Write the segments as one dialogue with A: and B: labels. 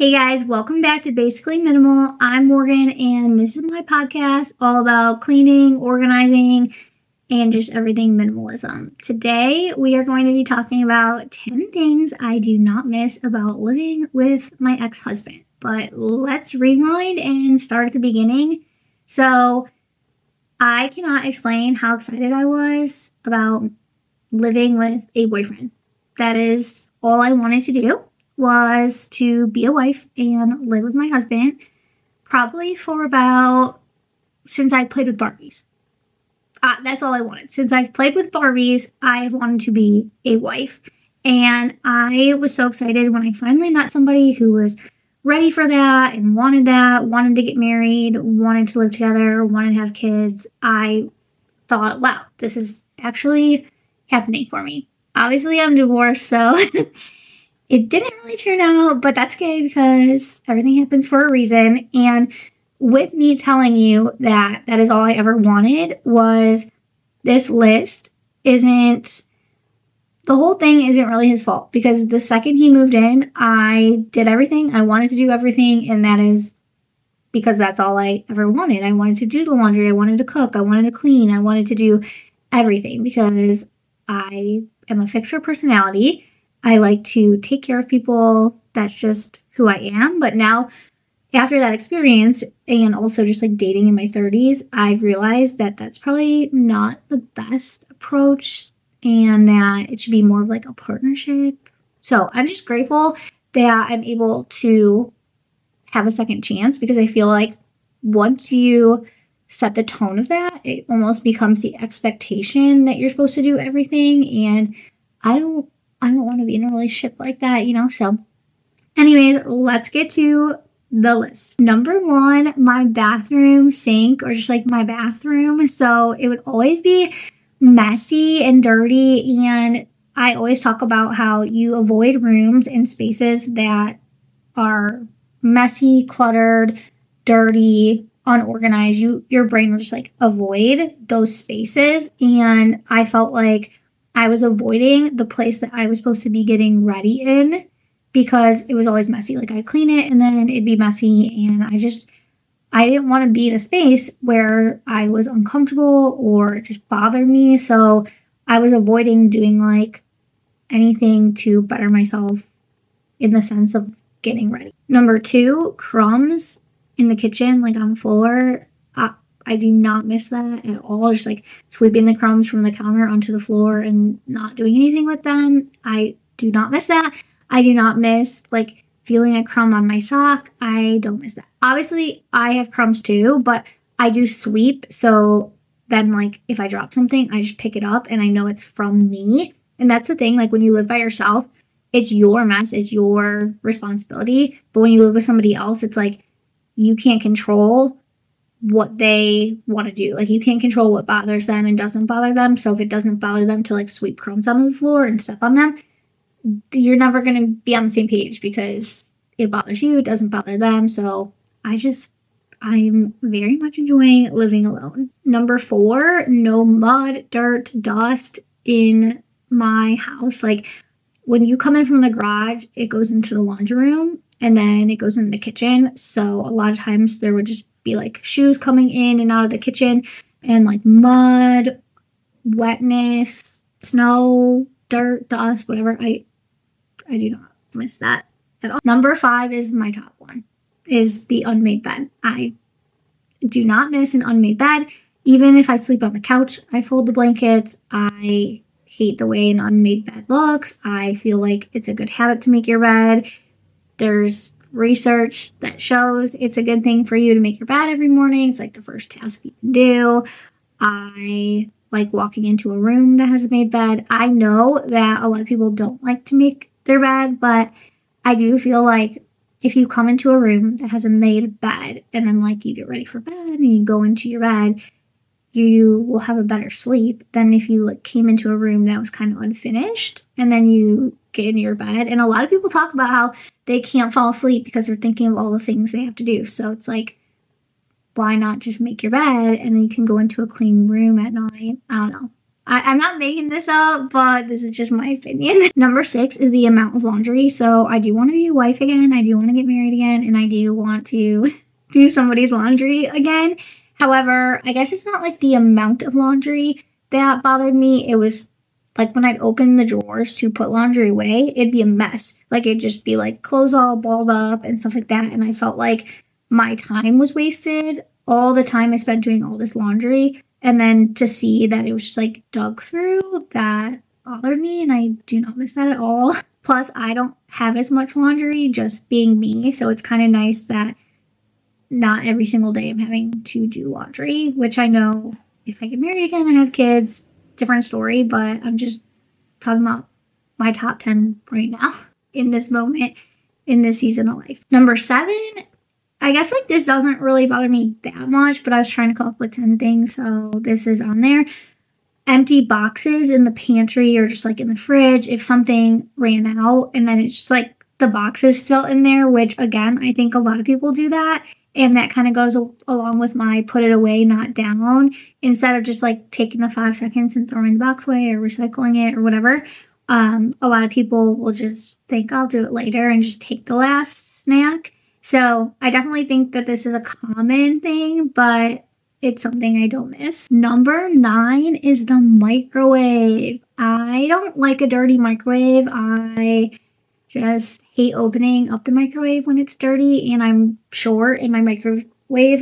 A: Hey guys, welcome back to Basically Minimal. I'm Morgan, and this is my podcast all about cleaning, organizing, and just everything minimalism. Today, we are going to be talking about 10 things I do not miss about living with my ex husband. But let's rewind and start at the beginning. So, I cannot explain how excited I was about living with a boyfriend. That is all I wanted to do, was to be a wife and live with my husband, probably for about since I played with Barbies. That's all I wanted. Since I've played with Barbies, I have wanted to be a wife. And I was so excited when I finally met somebody who was ready for that, wanted to get married, wanted to live together, wanted to have kids. I thought, wow, this is actually happening for me. Obviously, I'm divorced, so it didn't really turn out, but that's okay because everything happens for a reason. And with me telling you that that is all I ever wanted, was this list isn't, the whole thing isn't really his fault, because the second he moved in, I did everything. I wanted to do everything, and that is because that's all I ever wanted. I wanted to do the laundry, I wanted to cook, I wanted to clean, I wanted to do everything because I am a fixer personality. I like to take care of people. That's just who I am. But now, after that experience, and also just like dating in my 30s, I've realized that that's probably not the best approach, and that it should be more of like a partnership. So I'm just grateful that I'm able to have a second chance, because I feel like once you set the tone of that, it almost becomes the expectation that you're supposed to do everything. And I don't want to be in a relationship like that. So anyways, let's get to the list. Number one, my bathroom sink, or just like my bathroom. So it would always be messy and dirty. And I always talk about how you avoid rooms and spaces that are messy, cluttered, dirty, unorganized. Your brain will just like avoid those spaces. And I felt like I was avoiding the place that I was supposed to be getting ready in, because it was always messy. Like I'd clean it and then it'd be messy, and I didn't want to be in a space where I was uncomfortable or it just bothered me. So I was avoiding doing like anything to better myself in the sense of getting ready. Number two, crumbs in the kitchen, like on the floor. I do not miss that at all. Just like sweeping the crumbs from the counter onto the floor and not doing anything with them. I do not miss that. I do not miss like feeling a crumb on my sock. I don't miss that. Obviously, I have crumbs too, but I do sweep. So then, like, if I drop something, I just pick it up and I know it's from me. And that's the thing, like, when you live by yourself, it's your mess, it's your responsibility. But when you live with somebody else, it's like you can't control what they want to do. Like, you can't control what bothers them and doesn't bother them. So if it doesn't bother them to like sweep crumbs on the floor and step on them, you're never going to be on the same page, because it bothers you, it doesn't bother them. So I'm very much enjoying living alone. Number four, no mud, dirt, dust in my house. Like, when you come in from the garage, it goes into the laundry room and then it goes into the kitchen. So a lot of times there would just be like shoes coming in and out of the kitchen, and like mud, wetness, snow, dirt, dust, whatever. I do not miss that at all. Number five is my top one, is the unmade bed. I do not miss an unmade bed. Even if I sleep on the couch, I fold the blankets. I hate the way an unmade bed looks. I feel like it's a good habit to make your bed. There's research that shows it's a good thing for you to make your bed every morning. It's like the first task you can do. I like walking into a room that has a made bed. I know that a lot of people don't like to make their bed, but I do feel like if you come into a room that has a made bed and then like you get ready for bed and you go into your bed, you will have a better sleep than if you like came into a room that was kind of unfinished and then you get in your bed. And a lot of people talk about how they can't fall asleep because they're thinking of all the things they have to do. So it's like, why not just make your bed and then you can go into a clean room at night? I don't know. I'm not making this up, but this is just my opinion. Number 6 is the amount of laundry. So I do want to be a wife again. I do want to get married again. And I do want to do somebody's laundry again. However, I guess it's not like the amount of laundry that bothered me. It was like when I'd open the drawers to put laundry away, it'd be a mess. Like it'd just be like clothes all balled up and stuff like that. And I felt like my time was wasted. All the time I spent doing all this laundry. And then to see that it was just like dug through, that bothered me. And I do not miss that at all. Plus, I don't have as much laundry just being me. So it's kind of nice that not every single day I'm having to do laundry, which I know if I get married again and have kids, different story, but I'm just talking about my top 10 right now in this moment, in this season of life. Number 7, I guess like this doesn't really bother me that much, but I was trying to come up with 10 things, so this is on there. Empty boxes in the pantry or just like in the fridge if something ran out and then it's just like the box is still in there, which again, I think a lot of people do that. And that kind of goes along with my put it away, not down, instead of just like taking the 5 seconds and throwing the box away or recycling it or whatever. A lot of people will just think I'll do it later and just take the last snack. So I definitely think that this is a common thing, but it's something I don't miss. Number 9 is the microwave. I don't like a dirty microwave. I just hate opening up the microwave when it's dirty, and I'm short and my microwave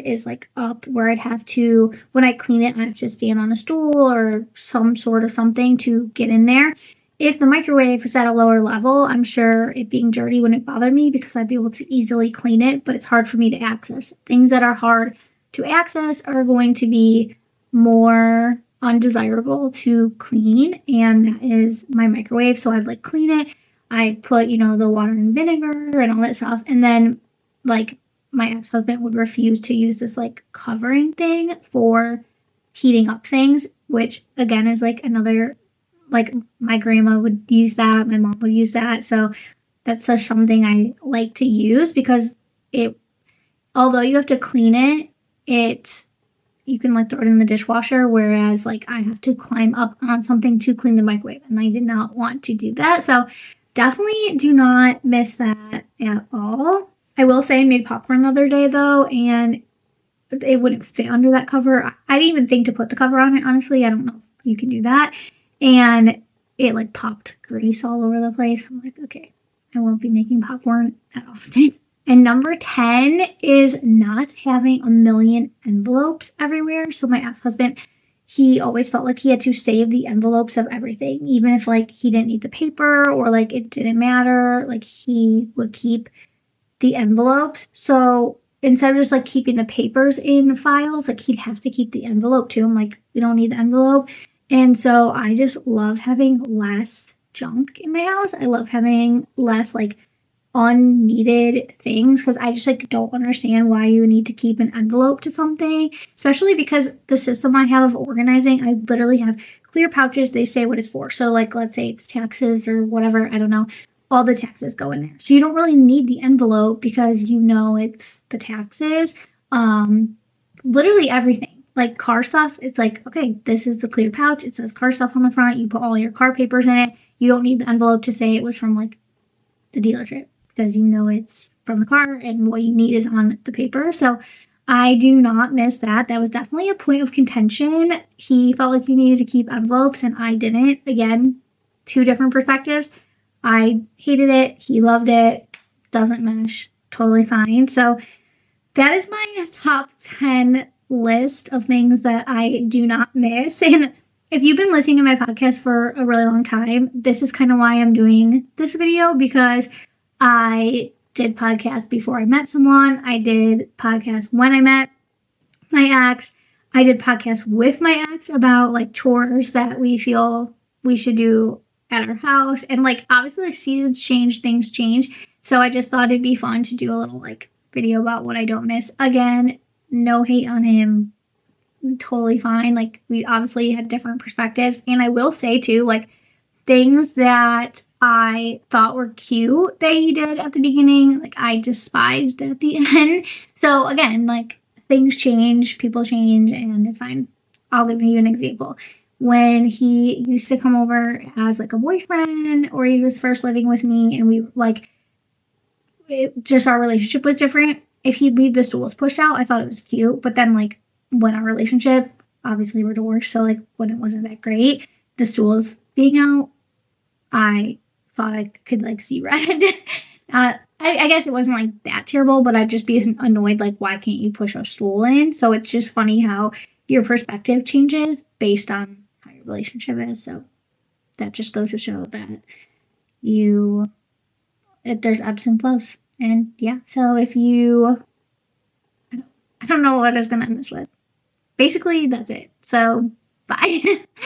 A: is like up where I'd have to, when I clean it, I have to stand on a stool or some sort of something to get in there. If the microwave was at a lower level, I'm sure it being dirty wouldn't bother me because I'd be able to easily clean it, but it's hard for me to access. Things that are hard to access are going to be more undesirable to clean, and that is my microwave. So I'd like clean it. I put, the water and vinegar and all that stuff. And then, like, my ex-husband would refuse to use this, like, covering thing for heating up things, which, again, is, like, another, like, my grandma would use that. My mom would use that. So that's such something I like to use because although you have to clean it, you can, like, throw it in the dishwasher, whereas, like, I have to climb up on something to clean the microwave. And I did not want to do that. So definitely do not miss that at all. I will say I made popcorn the other day though, and it wouldn't fit under that cover. I didn't even think to put the cover on it, honestly. I don't know if you can do that. And it like popped grease all over the place. I'm like, okay, I won't be making popcorn that often. And number 10 is not having a million envelopes everywhere. So my ex-husband, he always felt like he had to save the envelopes of everything, even if like he didn't need the paper or like it didn't matter, like he would keep the envelopes. So instead of just like keeping the papers in files, like he'd have to keep the envelope too. I'm like, we don't need the envelope. And so I just love having less junk in my house. I love having less like unneeded things because I just like don't understand why you need to keep an envelope to something, especially because the system I have of organizing, I literally have clear pouches. They say what it's for. So like, let's say it's taxes or whatever, I don't know, all the taxes go in there. So you don't really need the envelope because it's the taxes. Literally everything, like car stuff. It's like, okay, this is the clear pouch. It says car stuff on the front. You put all your car papers in it. You don't need the envelope to say it was from like the dealership, because it's from the car and what you need is on the paper. So I do not miss that. That was definitely a point of contention. He felt like you needed to keep envelopes and I didn't. Again, 2 different perspectives. I hated it. He loved it. Doesn't mesh. Totally fine. So that is my top 10 list of things that I do not miss. And if you've been listening to my podcast for a really long time, this is kind of why I'm doing this video, because I did podcasts before I met someone. I did podcasts when I met my ex. I did podcasts with my ex about like chores that we feel we should do at our house. And like obviously the seasons change, things change. So I just thought it'd be fun to do a little like video about what I don't miss. Again, no hate on him. Totally fine. Like we obviously had different perspectives. And I will say too, like things that I thought were cute that he did at the beginning, like I despised at the end. So again, like things change, people change, and it's fine. I'll give you an example. when he used to come over as like a boyfriend, or he was first living with me and we like just our relationship was different. If he'd leave the stools pushed out, I thought it was cute. But then like when our relationship, obviously we're divorced, so like when it wasn't that great, the stools being out, I thought I could like see red. I guess it wasn't like that terrible, but I'd just be annoyed like, why can't you push a stool in? So it's just funny how your perspective changes based on how your relationship is. So that just goes to show that there's ebbs and flows. And yeah, so if you, I don't know what I was going to end this with. Basically, that's it. So bye.